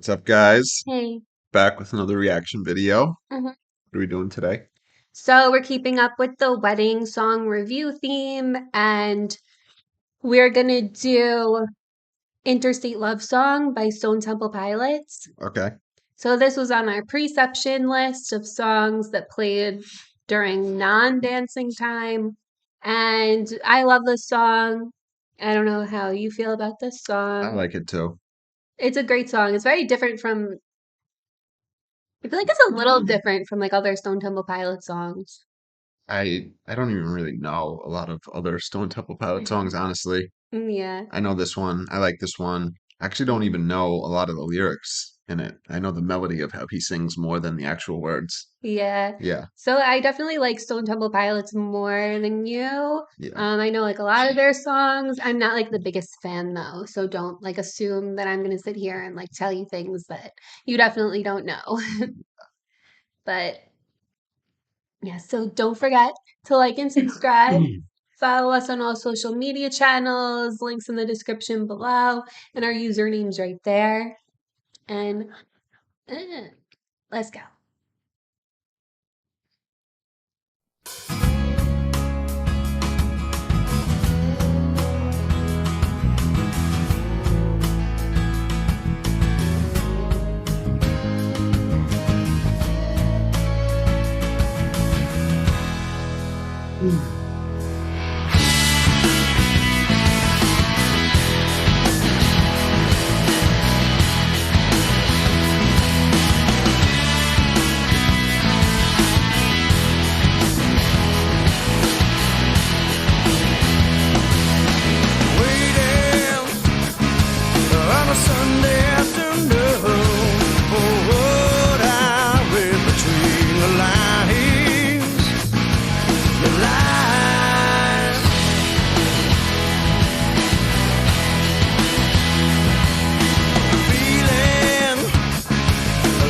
What's up, guys? Hey. Back with another reaction video. hmm What are we doing today? So we're keeping up with the wedding song review theme, and we're gonna do Interstate Love Song by Stone Temple Pilots. Okay. So this was on our preception list of songs that played during non-dancing time. And I love this song. I don't know how you feel about this I song. like it too. It's a great song. It's very different from, I feel like it's a little different from like other Stone Temple Pilots songs. I don't even really know a lot of other Stone Temple Pilot songs, honestly. Yeah. I know this one. I like this one. I actually don't even know a lot of the lyrics in it. I know the melody of how he sings more than the actual words. Yeah. Yeah, So I definitely like Stone Temple Pilots more than you. yeah. I know like a lot of their songs. I'm not like the biggest fan though, so don't like assume that I'm gonna sit here and like tell you things that you definitely don't know. But yeah, so don't forget to like and subscribe. Follow us on all social media channels, links in the description below, and our username's right there. And uh, let's go. Waiting on a Sunday afternoon for what I read between the lines. The lines. Feeling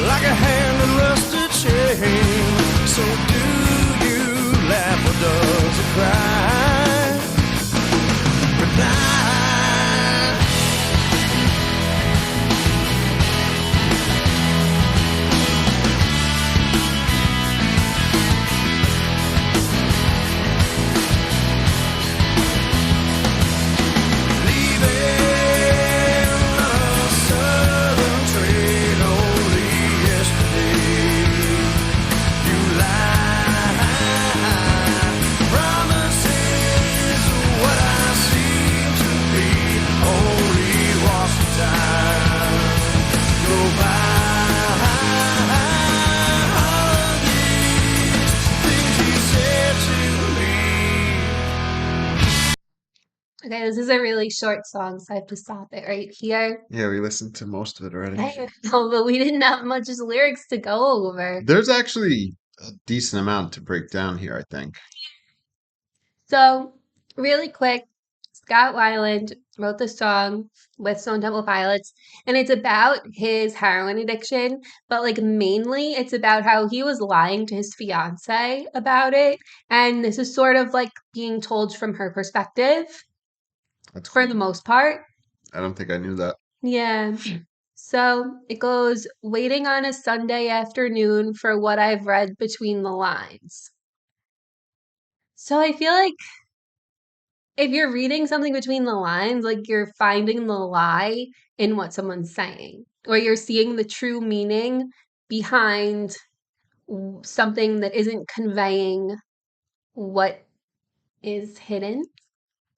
like a hand in rusted chain. So do you laugh or does it cry? Good night. Leaving a southern train only yesterday. You lied. Promises what I seem to be only wash the time go by. All of these things he said to me. Okay, this is a really short song, so I have to stop it right here. Yeah, we listened to most of it already. I know, but we didn't have much lyrics to go over. There's actually a decent amount to break down here, I think. So, really quick, Scott Weiland wrote the song with Stone Temple Pilots, and it's about his heroin addiction, but like mainly it's about how he was lying to his fiance about it, and this is sort of like being told from her perspective That's for cool. the most part. I don't think I knew that. Yeah. So it goes, waiting on a Sunday afternoon for what I've read between the lines. So I feel like if you're reading something between the lines, like you're finding the lie in what someone's saying, or you're seeing the true meaning behind something that isn't conveying what is hidden,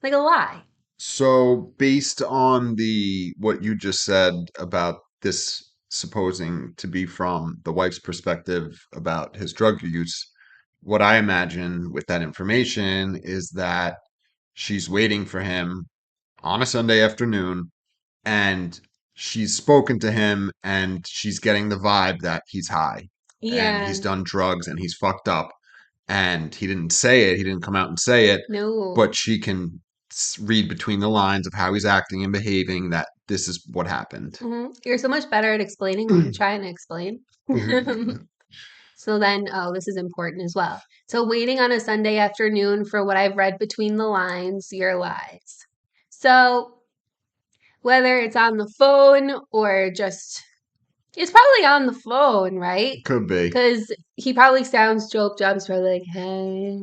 like a lie. So, based on the what you just said about this supposing to be from the wife's perspective about his drug use, what I imagine with that information is that she's waiting for him on a Sunday afternoon and she's spoken to him and she's getting the vibe that he's high and Yeah, he's done drugs and he's fucked up and he didn't say it, he didn't come out and say it, no. but she can read between the lines of how he's acting and behaving that this is what happened. You're so much better at explaining what you're trying to explain. So then, oh, this is important as well. So, waiting on a Sunday afternoon for what I've read between the lines, your lies. So, whether it's on the phone or just It's probably on the phone, right? Could be. Because he probably sounds Joe Jobs probably like, hey,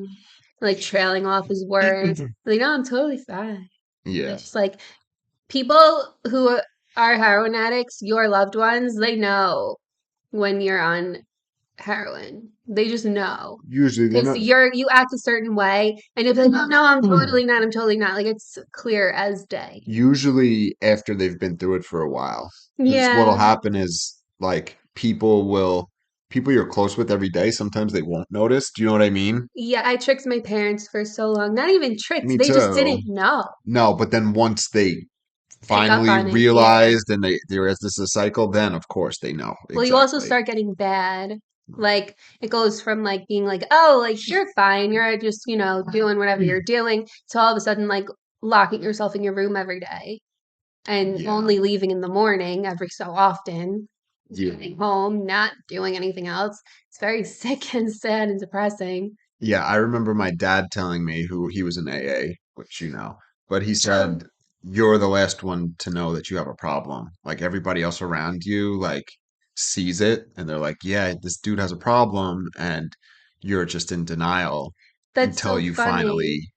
like trailing off his words. Like, no, I'm totally fine. Yeah. It's just like people who are heroin addicts, your loved ones, they know when you're on heroin. They just know. Usually they're Because not. you act a certain way and you'll be like, oh no, I'm totally not, I'm totally not. Like it's clear as day. Usually after they've been through it for a while. Because what'll Yeah. happen is like people you're close with every day, sometimes they won't notice. Do you know what I mean? Yeah, I tricked my parents for so long. Not even tricks. Me They just too. didn't know. No, but then once they Pick up finally on it. Yeah. realized and there is this a cycle, then of course they know Well, you also exactly. start getting bad. Like it goes from like being like, oh, like you're fine. You're just, doing whatever you're doing to all of a sudden like locking yourself in your room every day and Yeah. only leaving in the morning every so often, Yeah. getting home, not doing anything else. It's very sick and sad and depressing. Yeah, I remember my dad telling me who he was in AA, which but he said you're the last one to know that you have a problem. Like everybody else around you like sees it and they're like, "Yeah, this dude has a problem," and you're just in denial That's until so you funny. finally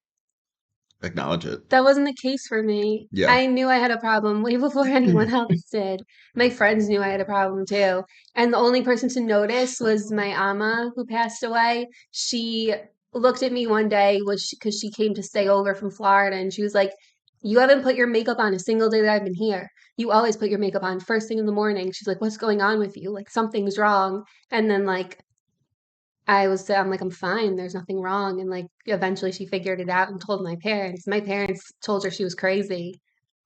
acknowledge it. That wasn't the case for me. Yeah. I knew I had a problem way before anyone else did. My friends knew I had a problem too. And the only person to notice was my ama who passed away. She looked at me one day because she came to stay over from Florida and she was like, "You haven't put your makeup on a single day that I've been here. You always put your makeup on first thing in the morning." She's like, "What's going on with you? Like something's wrong." And then like I'm like, I'm fine. There's nothing wrong. And like, eventually she figured it out and told my parents. My parents told her she was crazy.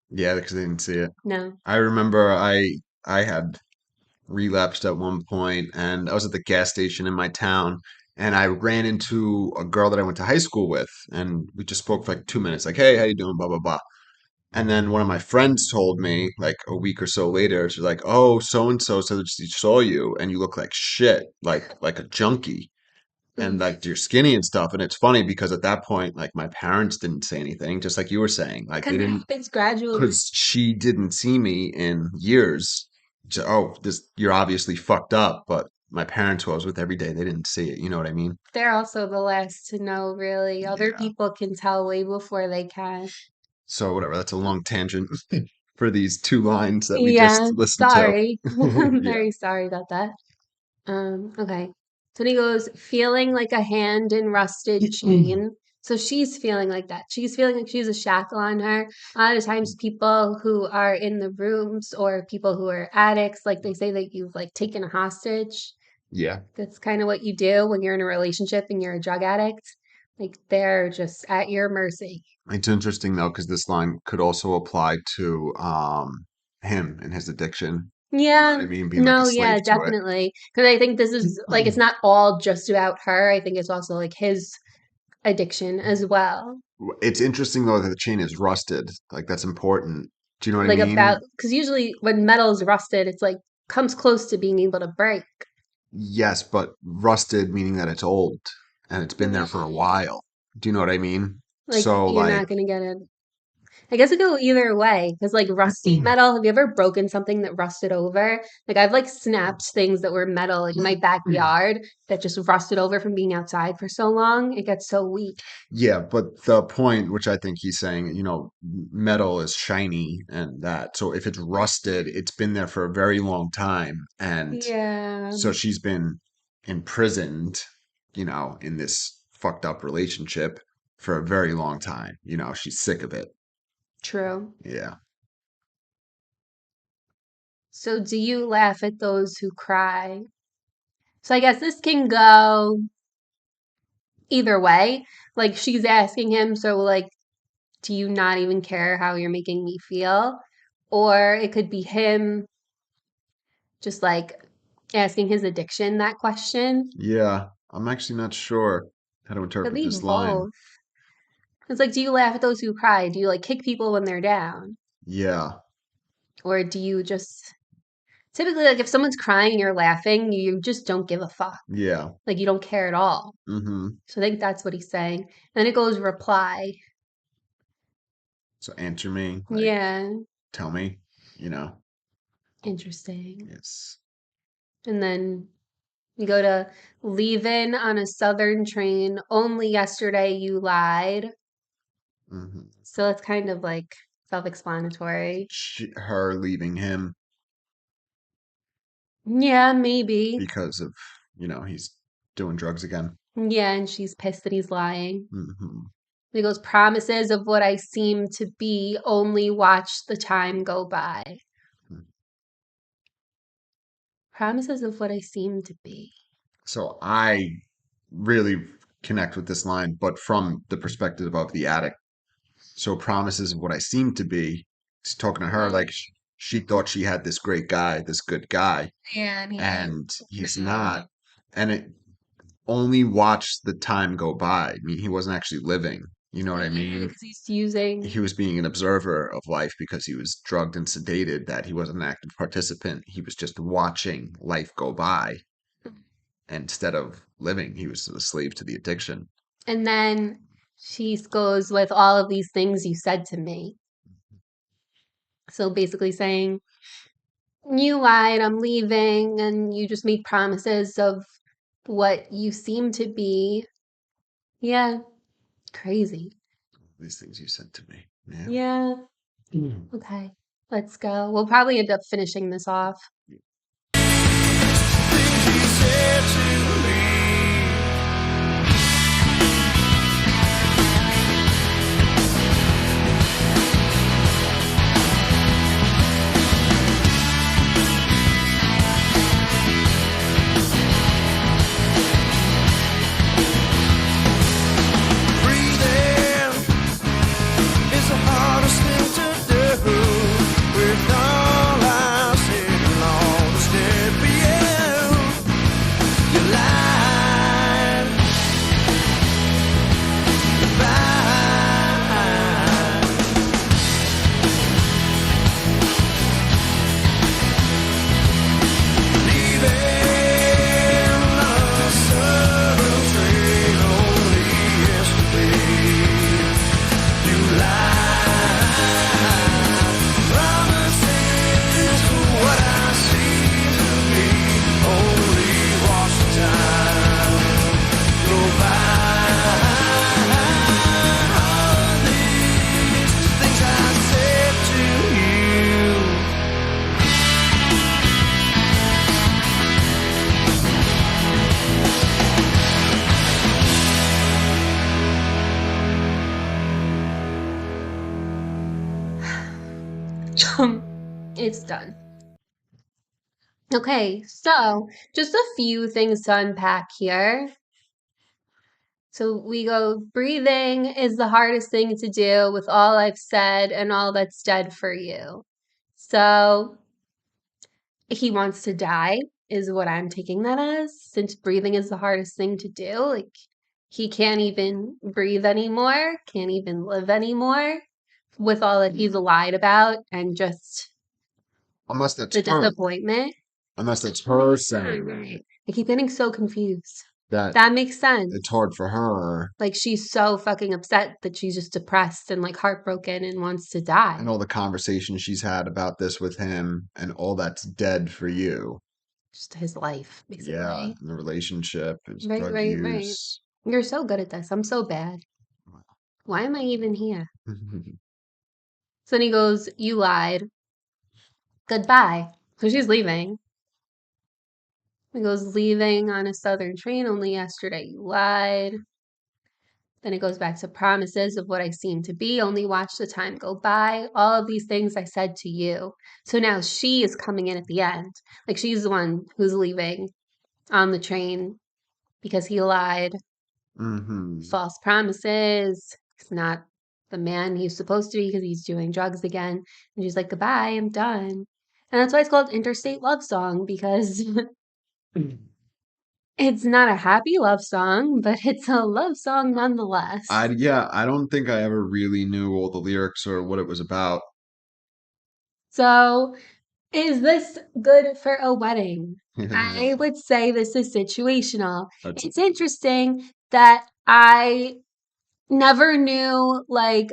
Yeah, because they didn't see it. No. I remember I had relapsed at one point and I was at the gas station in my town and I ran into a girl that I went to high school with and we just spoke for like 2 minutes, like, hey, how you doing? Blah blah blah. And then one of my friends told me like a week or so later, she's like, oh, so and so said that she saw you and you look like shit, like a junkie. And Oof. like you're skinny and stuff. And it's funny because at that point, like my parents didn't say anything, just like you were saying. Like they Kind of didn't happens gradually. because she didn't see me in years. So, oh, this you're obviously fucked up. But my parents, who I was with every day, they didn't see it. You know what I mean? They're also the last to know, really. Other Yeah. people can tell way before they can. So whatever. That's a long tangent for these two lines that we Yeah, just listened to. sorry. I'm Yeah. very sorry about that. Okay. So then he goes, feeling like a hand in rusted chain. So she's feeling like that. She's feeling like she's a shackle on her. A lot of times people who are in the rooms or people who are addicts, like they say that you've like taken a hostage. Yeah. That's kind of what you do when you're in a relationship and you're a drug addict. Like they're just at your mercy. It's interesting though, because this line could also apply to him and his addiction. You know what Yeah. I mean? Being like a No, slave yeah, to it. definitely. Because I think this is like, it's not all just about her. I think it's also like his addiction as well. It's interesting though that the chain is rusted. Like that's important. Do you know what I Like mean? about, because usually when metal is rusted, it's like comes close to being able to break. Yes, but rusted meaning that it's old and it's been there for a while. Do you know what I mean? Like So you're like not going to get it. I guess it go either way because like rusty metal. Have you ever broken something that rusted over? Like I've like snapped things that were metal like in my backyard that just rusted over from being outside for so long. It gets so weak. yeah, but the point which I think he's saying, metal is shiny and that. So if it's rusted, it's been there for a very long time and Yeah, so she's been imprisoned, in this fucked up relationship for a very long time. She's sick of it. true. Yeah. So do you laugh at those who cry? So I guess this can go either way. Like she's asking him, so like, do you not even care how you're making me feel? Or it could be him just like asking his addiction that question. Yeah. I'm actually not sure how to Could interpret be this line. both. It's like, do you laugh at those who cry? Do you like kick people when they're down? Yeah. Or do you just typically like if someone's crying and you're laughing, you just don't give a fuck. Yeah. Like you don't care at all. Mm-hmm. So I think that's what he's saying. Then it goes reply. So answer me, like Yeah, tell me, you know. interesting. Yes. And then we go to leaving on a southern train. Only yesterday you lied. Hmm. So it's kind of like self-explanatory. Her leaving him Yeah, maybe. because of, he's doing drugs again. Yeah, and she's pissed that he's lying. Hmm. He goes, promises of what I seem to be, only watch the time go by. Promises of what I seem to be. So I really connect with this line, but from the perspective of the addict. So promises of what I seem to be. He's talking to her like she thought she had this great guy, this good guy, Yeah, and and he's not. And it only watched the time go by. I mean, he wasn't actually living. You know what I mean? because he's using. He was being an observer of life because he was drugged and sedated, that he wasn't an active participant. He was just watching life go by. Instead of living, he was a slave to the addiction. And then she goes with all of these things you said to me. So basically saying, you lied, I'm leaving, and you just make promises of what you seem to be. Yeah, crazy. These things you said to me. Yeah. Yeah, okay, let's go. We'll probably end up finishing this off. Things you said to me. Breathing is the hardest thing to do. With all I said along the step for you. You lied. Goodbye. Leaving on a southern train only yesterday. You lied. Promises for what I seem to be. Only watch the time go by. All of these things I said to you. It's done. Okay, so just a few things to unpack here. So we go, breathing is the hardest thing to do with all I've said and all that's dead for you. So he wants to die, is what I'm taking that as, since breathing is the hardest thing to do. Like, he can't even breathe anymore, can't even live anymore with all that he's lied about and just Unless that's the her. disappointment. Unless that's her saying that. I keep getting so confused. That That makes sense. it's hard for her. Like, she's so fucking upset that she's just depressed and like heartbroken and wants to die. And all the conversations she's had about this with him and all that's dead for you. Just his life, basically. Yeah. And the relationship, his Right, drug right, right. use. You're so good at this. I'm so bad. Why am I even here? So then he goes, you lied. Goodbye. So she's leaving. He goes, leaving on a southern train only yesterday. You lied. Then it goes back to promises of what I seem to be. Only watch the time go by. All of these things I said to you. So now she is coming in at the end. Like, she's the one who's leaving on the train because he lied. Mm-hmm. False promises. He's not the man he's supposed to be because he's doing drugs again. And she's like, goodbye, I'm done. And that's why it's called Interstate Love Song, because it's not a happy love song, but it's a love song nonetheless. I don't think I ever really knew all the lyrics or what it was about. So, is this good for a wedding? I would say this is situational. It's interesting that I never knew, like,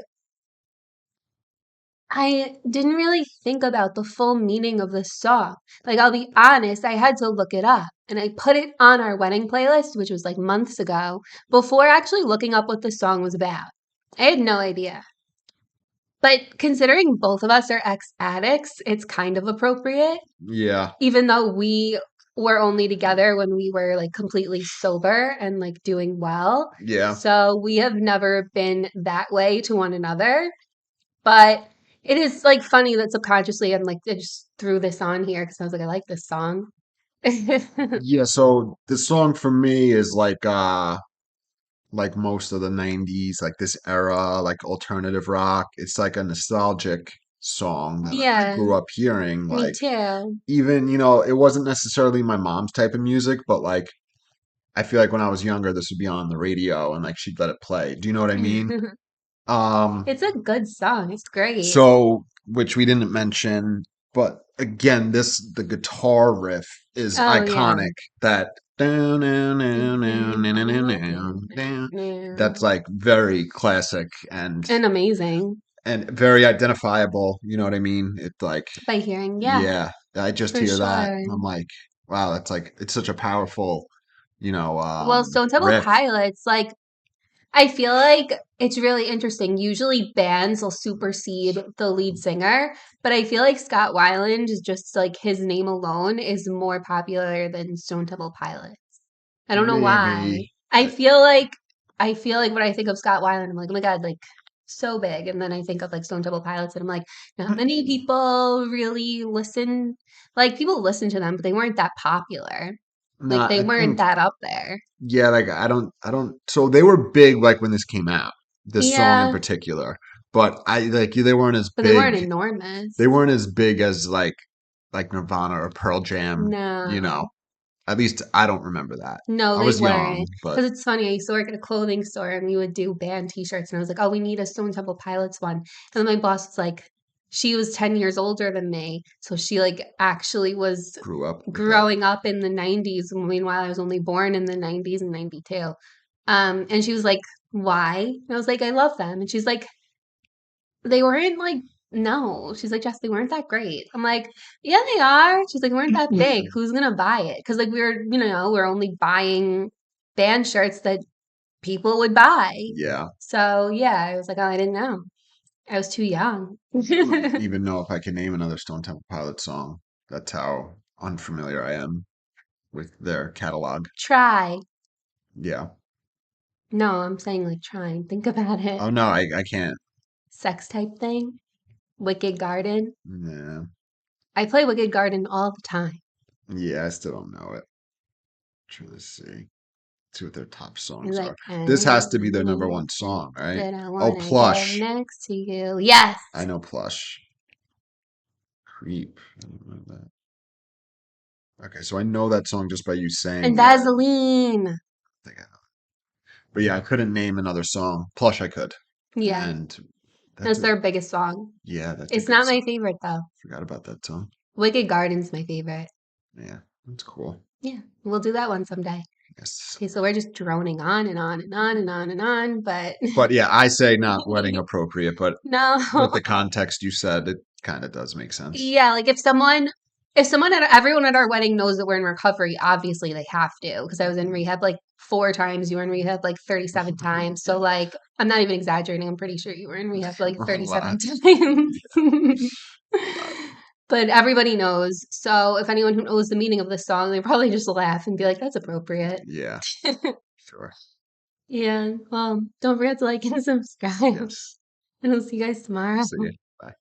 I didn't really think about the full meaning of the song. Like, I'll be honest, I had to look it up and I put it on our wedding playlist, which was like months ago, before actually looking up what the song was about. I had no idea. But considering both of us are ex addicts, it's kind of appropriate, Yeah, even though we were only together when we were like completely sober and like doing well. yeah, So we have never been that way to one another. But it is like funny that subconsciously I'm like, I just threw this on here because I was like, I like this song. yeah. So the song for me is like most of the 90s, like this era, like alternative rock. It's like a nostalgic song that I Yeah, grew up hearing. me Like too. even, it wasn't necessarily my mom's type of music, but like I feel like when I was younger, this would be on the radio and like she'd let it play. Do you know what I mean? Um, It's a good song. It's great. so which we didn't mention, but again, the guitar riff is Oh, yeah. iconic. That that's like very classic And amazing and very identifiable. You know what I mean? It's like, by hearing. Yeah, yeah, I just for hear that. sure. I'm like, wow, that's like it's such a powerful, Well, Stone Temple riff. Pilots, like, I feel like it's really interesting. Usually bands will supersede the lead singer, but I feel like Scott Weiland is just like his name alone is more popular than Stone Temple Pilots. I don't know why. Maybe. I I, feel like I feel like when I think of Scott Weiland, I'm like, oh my God, like so big. And then I think of like Stone Temple Pilots and I'm like, not many people really listen. Like people listen to them, but they weren't that popular. no, Like they I weren't think, that up there. yeah, like I don't. So they were big like when this came out, this song in Yeah, particular. But I like they weren't as but they big. weren't They enormous. weren't as big as like Nirvana or Pearl Jam. You know, No. at least I don't remember that. No, I they was weren't. young, but Because it's funny, I used to work at a clothing store and we would do band t-shirts and I was like, oh, we need a Stone Temple Pilots one. And then my boss was like, she was 10 years older than me. So she like actually was grew up with it. growing up in the 90s. Meanwhile, I was only born in the 90s and 92. And she was like, why? And I was like, I love them. And she's like, they weren't like, no. She's like, Jess, they weren't that great. I'm like, yeah, they are. She's like, weren't that big. Who's gonna buy it? Because like we're only buying band shirts that people would buy. Yeah, So yeah, I was like, oh, I didn't know. I was too young. I don't even know if I can name another Stone Temple Pilots song. That's how unfamiliar I am with their catalog. Try. Yeah. No, I'm saying like try and think about it. Oh no, I can't. Sex type thing. Wicked Garden. Yeah. I play Wicked Garden all the time. Yeah, I still don't know it. Trying to see what their top You're songs like, are. This has to be their number one that song, right? I Oh, wanna get Plush. next to you. Yes. I know Plush. Creep. I don't know that. Okay, so I know that song just by you saying And it. Vaseline. I think I know. But yeah, I couldn't name another song. Plush I could. Yeah, And that's that's a their biggest song. yeah, that's a It's good not song. my favorite though. Forgot about that song. Wicked Garden's my favorite. Yeah, that's cool. Yeah, we'll do that one someday. Yes. Okay, so we're just droning on and on and on and on and on, but But yeah, I say not wedding appropriate, but with no. the context you said, it kind of does make sense. Yeah, like if someone at everyone at our wedding knows that we're in recovery, obviously they have to because I was in rehab like 4 times, you were in rehab like 37 times. So like I'm not even exaggerating. I'm pretty sure you were in rehab like A 37 lot. times. A lot. But everybody knows. So if anyone who knows the meaning of this song, they probably just laugh and be like, that's appropriate. Yeah, sure. Yeah. Well, don't forget to like and subscribe. Yes. And I'll see you guys tomorrow. See you. Bye.